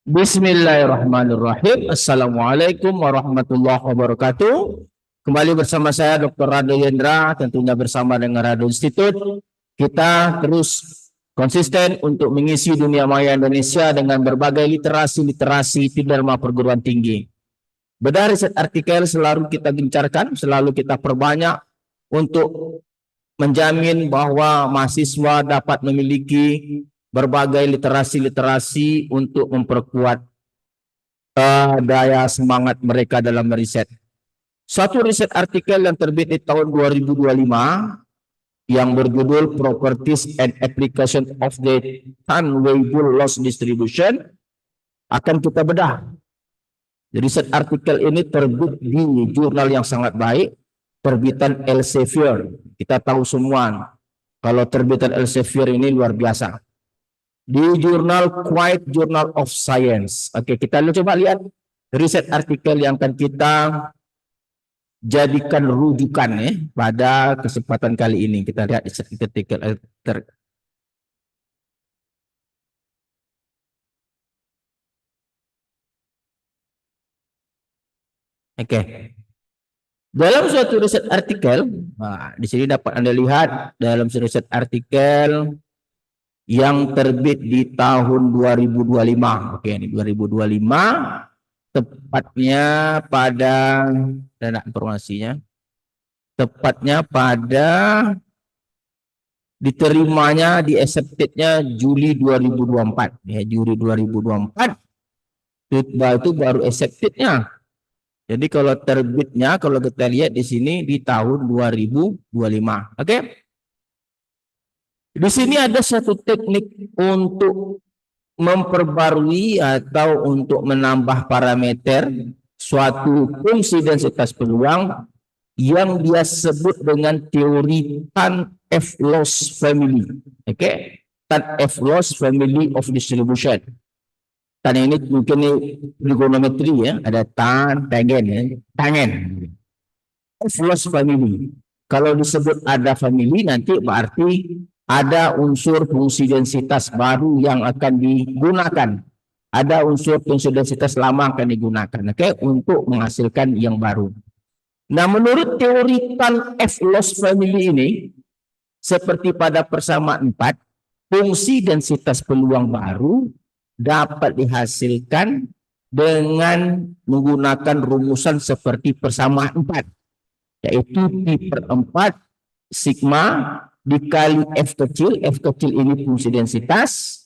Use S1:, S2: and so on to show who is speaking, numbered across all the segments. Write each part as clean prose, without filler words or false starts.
S1: Bismillahirrahmanirrahim. Assalamualaikum warahmatullahi wabarakatuh. Kembali bersama saya Dr. Rado Yendra, tentunya bersama dengan Rado Institute. Kita terus konsisten untuk mengisi dunia maya Indonesia dengan berbagai literasi di Dharma perguruan tinggi. Bedah riset artikel selalu kita gencarkan, selalu kita perbanyak untuk menjamin bahwa mahasiswa dapat memiliki berbagai literasi untuk memperkuat daya semangat mereka dalam meriset. Satu riset artikel yang terbit di tahun 2025 yang berjudul Properties and Application of the Tan-Weibull Loss Distribution akan kita bedah. Riset artikel ini terbit di jurnal yang sangat baik, terbitan Elsevier. Kita tahu semua kalau terbitan Elsevier ini luar biasa. Di jurnal Quiet Journal of Science. Oke, kita coba lihat riset artikel yang akan kita jadikan rujukan pada kesempatan kali ini. Kita lihat riset artikel. Oke. Dalam suatu riset artikel, di sini dapat Anda lihat dalam riset artikel yang terbit di tahun 2025. Oke, ini 2025, tepatnya pada informasinya, tepatnya pada diterimanya di acceptednya Juli 2024. Ya, Juli 2024 itu baru acceptednya. Jadi kalau terbitnya, kalau kita lihat di sini di tahun 2025. Oke. Di sini ada satu teknik untuk memperbarui atau untuk menambah parameter suatu fungsi densitas peluang yang dia sebut dengan teori Tan-F-Loss family. Oke, Tan-F-Loss family of distribution. Tan ini mungkin trigonometri ya, ada tan, tangen ya, tangen. F-Loss family. Kalau disebut ada family nanti berarti ada unsur fungsi densitas baru yang akan digunakan. Ada unsur fungsi densitas lama akan digunakan, untuk menghasilkan yang baru. Nah, menurut teori Tan-F-Loss family ini, seperti pada persamaan 4, fungsi densitas peluang baru dapat dihasilkan dengan menggunakan rumusan seperti persamaan 4, yaitu P/4 sigma dikali F kecil ini fungsi densitas,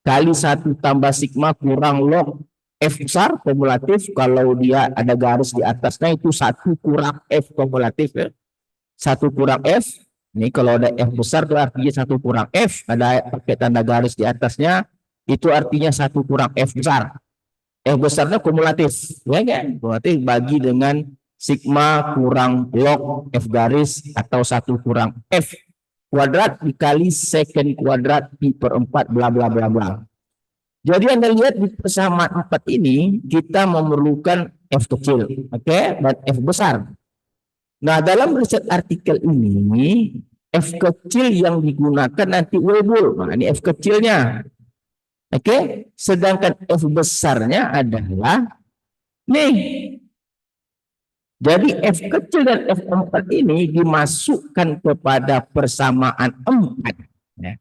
S1: kali 1 tambah sigma kurang log F besar kumulatif, kalau dia ada garis di atasnya itu 1 kurang F kumulatif ya. 1 kurang F, ini kalau ada F besar itu artinya 1 kurang F, ada pakai tanda garis di atasnya, itu artinya 1 kurang F besar. F besarnya kumulatif, ya kan? Berarti bagi dengan sigma kurang log F garis atau 1 kurang F kuadrat dikali secant kuadrat P/4 bla bla bla bla. Jadi Anda lihat di persamaan 4 ini kita memerlukan F kecil, dan F besar. Nah, dalam riset artikel ini F kecil yang digunakan nanti Weibull. Nah, ini F kecilnya. Sedangkan F besarnya adalah nih. Jadi F kecil dan F4 ini dimasukkan kepada persamaan 4 ya.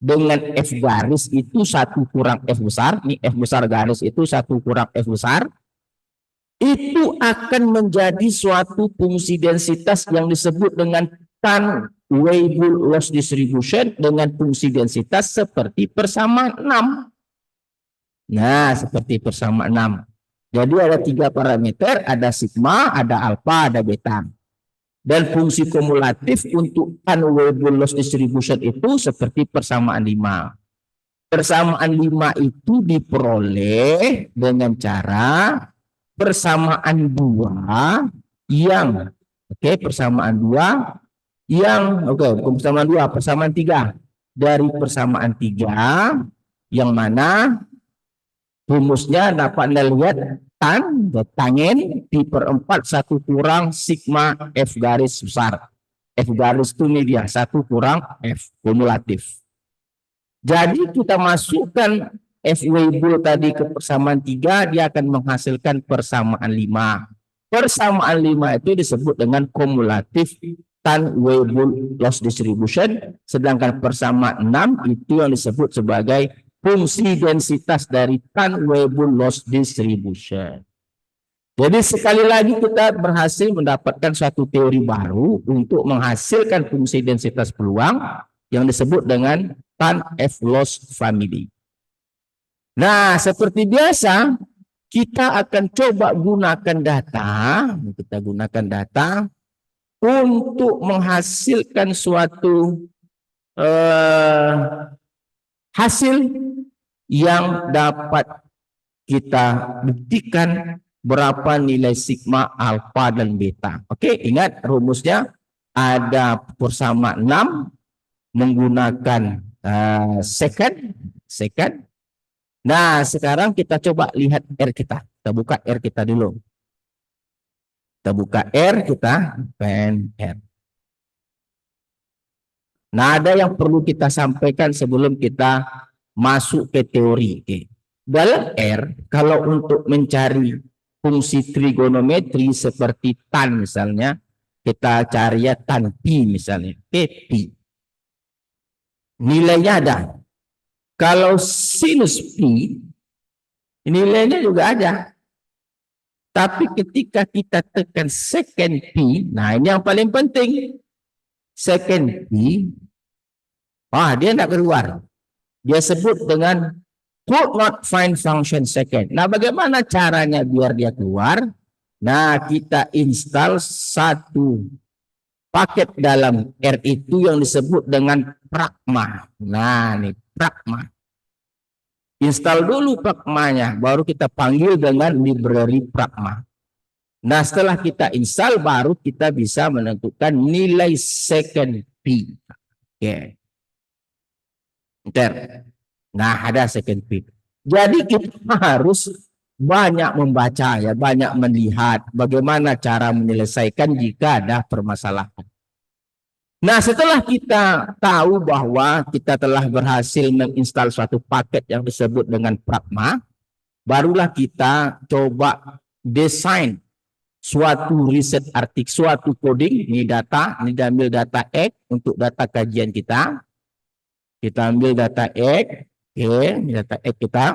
S1: Dengan F garis itu 1 kurang F besar, ini F besar garis itu 1 kurang F besar, itu akan menjadi suatu fungsi densitas yang disebut dengan Tan-Weibull Loss Distribution dengan fungsi densitas seperti persamaan 6. Nah, seperti persamaan 6. Jadi ada 3 parameter, ada sigma, ada alfa, ada beta. Dan fungsi kumulatif untuk Tan-Weibull Loss Distribution itu seperti persamaan 5. Persamaan 5 itu diperoleh dengan cara persamaan 2 yang persamaan 2 yang persamaan 2, persamaan 3. Dari persamaan 3 yang mana rumusnya dapat Anda lihat tangen P/4 1 kurang sigma F garis besar. F garis itu ini dia 1 kurang F kumulatif. Jadi kita masukkan F Weibull tadi ke persamaan 3, dia akan menghasilkan persamaan 5. Persamaan 5 itu disebut dengan kumulatif Tan-Weibull loss distribution, sedangkan persamaan 6 itu yang disebut sebagai fungsi densitas dari Tan-Weibull loss distribution. Jadi sekali lagi kita berhasil mendapatkan suatu teori baru untuk menghasilkan fungsi densitas peluang yang disebut dengan Tan-F loss family. Nah, seperti biasa, kita akan coba gunakan data, untuk menghasilkan suatu hasil yang dapat kita buktikan berapa nilai sigma, alfa, dan beta. Oke, ingat rumusnya ada persamaan 6 menggunakan second. Nah, sekarang kita coba lihat R kita. Kita buka R kita dulu. Kita buka R, kita pen R. Nah, ada yang perlu kita sampaikan sebelum kita masuk ke teori. Oke. Dalam R, kalau untuk mencari fungsi trigonometri seperti tan misalnya, kita cari ya tan pi misalnya, pi. Nilainya ada. Kalau sinus pi, nilainya juga ada. Tapi ketika kita tekan second pi, nah ini yang paling penting. Second pi, dia tidak keluar. Dia sebut dengan could not find function second. Nah, bagaimana caranya biar dia keluar? Nah, kita install satu paket dalam R itu yang disebut dengan Pragma. Nah, ini Pragma. Install dulu Pragmanya, baru kita panggil dengan library Pragma. Nah, setelah kita install, baru kita bisa menentukan nilai second P. Oke. Nah, ada second P. Jadi kita harus banyak membaca, ya, banyak melihat bagaimana cara menyelesaikan jika ada permasalahan. Nah, setelah kita tahu bahwa kita telah berhasil menginstal suatu paket yang disebut dengan Pragma, barulah kita coba desain suatu riset artikel, suatu coding. Ini data, ini diambil data X untuk data kajian kita. Kita ambil data X, oke, ini data X kita.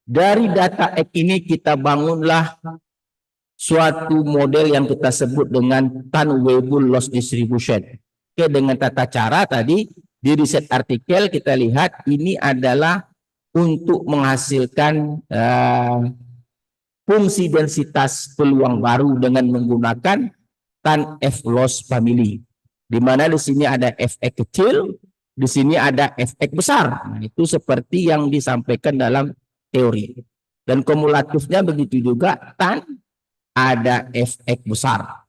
S1: Dari data X ini kita bangunlah suatu model yang kita sebut dengan Tan-Weibull loss distribution. Oke, dengan tata cara tadi di riset artikel kita lihat ini adalah untuk menghasilkan fungsi densitas peluang baru dengan menggunakan Tan-F loss family. Di mana di sini ada Fx kecil, di sini ada Fx besar. Nah, itu seperti yang disampaikan dalam teori. Dan kumulatifnya begitu juga tan ada Fx besar.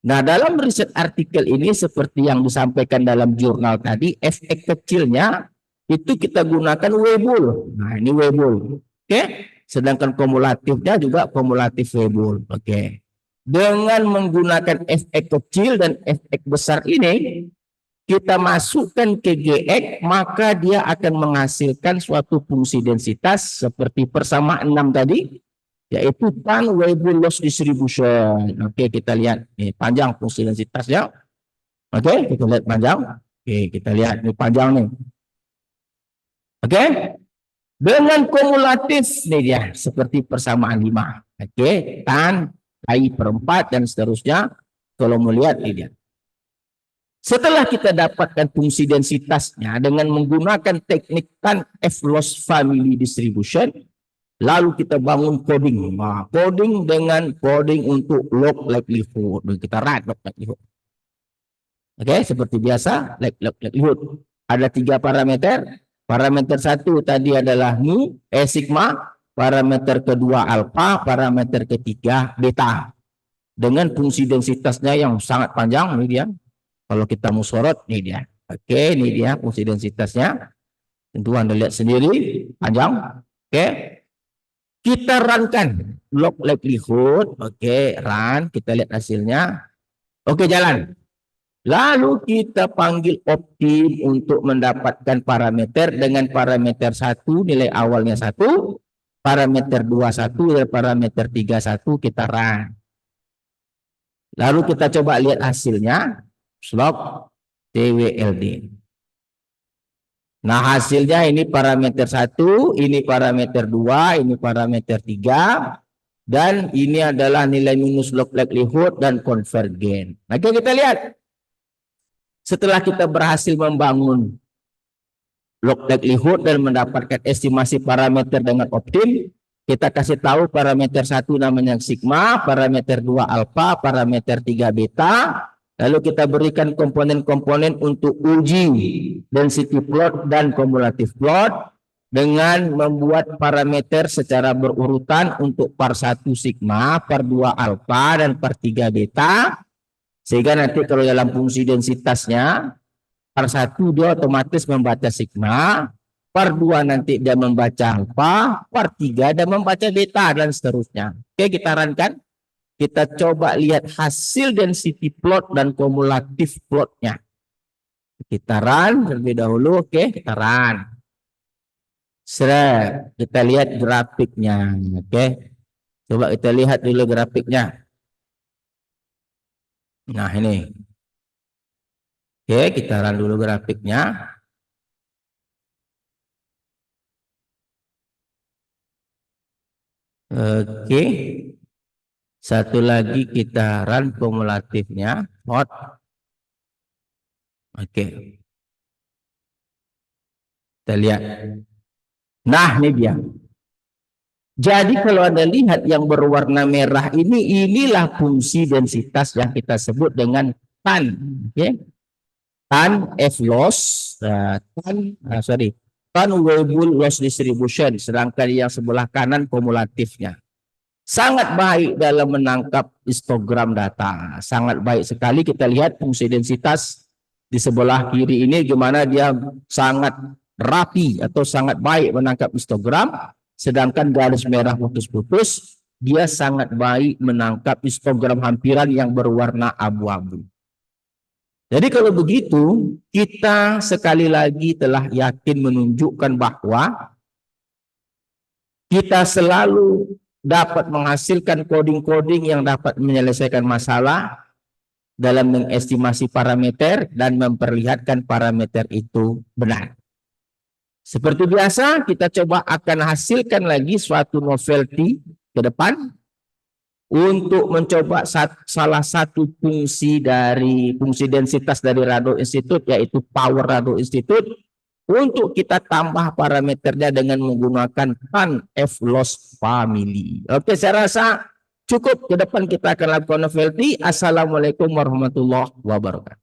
S1: Nah, dalam riset artikel ini seperti yang disampaikan dalam jurnal tadi, Fx kecilnya itu kita gunakan Weibull. Nah, ini Weibull. Oke. Sedangkan kumulatifnya juga kumulatif Weibull. Oke. Dengan menggunakan Fx kecil dan Fx besar ini, kita masukkan ke Gx, maka dia akan menghasilkan suatu fungsi densitas seperti persamaan 6 tadi, yaitu Tan-Weibull loss distribution. Oke, kita lihat ini panjang fungsi densitasnya. Oke, kita lihat panjang. Oke, kita lihat ini panjang nih. Oke, dengan kumulatif nih dia seperti persamaan 5. Oke, tan I per 4 dan seterusnya. Kalau melihat ini dia. Setelah kita dapatkan fungsi densitasnya dengan menggunakan teknik Tan-F loss family distribution, lalu kita bangun coding. Nah, coding dengan coding untuk log likelihood. Kita write log likelihood. Oke, seperti biasa, log likelihood. Ada 3 parameter. Parameter 1 tadi adalah mu, sigma. Parameter kedua alfa, parameter ketiga beta. Dengan fungsi densitasnya yang sangat panjang, ini dia. Kalau kita mau sorot, ini dia. Oke, ini dia fungsi densitasnya. Tentu Anda lihat sendiri, panjang. Oke. Kita runkan log likelihood. Oke, run. Kita lihat hasilnya. Oke, jalan. Lalu kita panggil optim untuk mendapatkan parameter dengan parameter 1 nilai awalnya 1, parameter 21 dan parameter 31 kita run. Lalu kita coba lihat hasilnya, slop TWLD. Nah hasilnya ini parameter 1, ini parameter 2, ini parameter 3, dan ini adalah nilai minus log likelihood dan konvergen. Oke, kita lihat. Setelah kita berhasil membangun log likelihood dan mendapatkan estimasi parameter dengan optim, kita kasih tahu parameter 1 namanya sigma, parameter 2 alpha, parameter 3 beta, lalu kita berikan komponen-komponen untuk uji density plot dan cumulative plot dengan membuat parameter secara berurutan untuk par 1 sigma, par 2 alpha, dan par 3 beta. Sehingga nanti kalau dalam fungsi densitasnya, par 1 dia otomatis membaca sigma, par 2 nanti dia membaca alpha, par 3 dia membaca beta, dan seterusnya. Oke, kita runkan. Kita coba lihat hasil density plot dan cumulative plotnya. Kita run terlebih dahulu. Oke, kita run. Kita lihat grafiknya. Oke, coba kita lihat dulu grafiknya. Nah ini. Oke, kita run dulu grafiknya. Oke. Satu lagi kita run kumulatifnya. Hot. Oke. Kita lihat. Nah, ini dia. Jadi kalau Anda lihat yang berwarna merah ini, inilah fungsi densitas yang kita sebut dengan tan. Oke. Tan F loss, tan Weibull loss distribution, sedangkan yang sebelah kanan kumulatifnya. Sangat baik dalam menangkap histogram data, sangat baik sekali. Kita lihat fungsi densitas di sebelah kiri ini gimana dia sangat rapi atau sangat baik menangkap histogram, sedangkan garis merah putus-putus dia sangat baik menangkap histogram hampiran yang berwarna abu-abu. Jadi kalau begitu, kita sekali lagi telah yakin menunjukkan bahwa kita selalu dapat menghasilkan coding-coding yang dapat menyelesaikan masalah dalam mengestimasi parameter dan memperlihatkan parameter itu benar. Seperti biasa, kita coba akan hasilkan lagi suatu novelty ke depan untuk mencoba salah satu fungsi densitas dari Rado Institute, yaitu Power Rado Institute, untuk kita tambah parameternya dengan menggunakan tan F loss family. Oke, saya rasa cukup. Ke depan kita akan lakukan novelty. Assalamualaikum warahmatullahi wabarakatuh.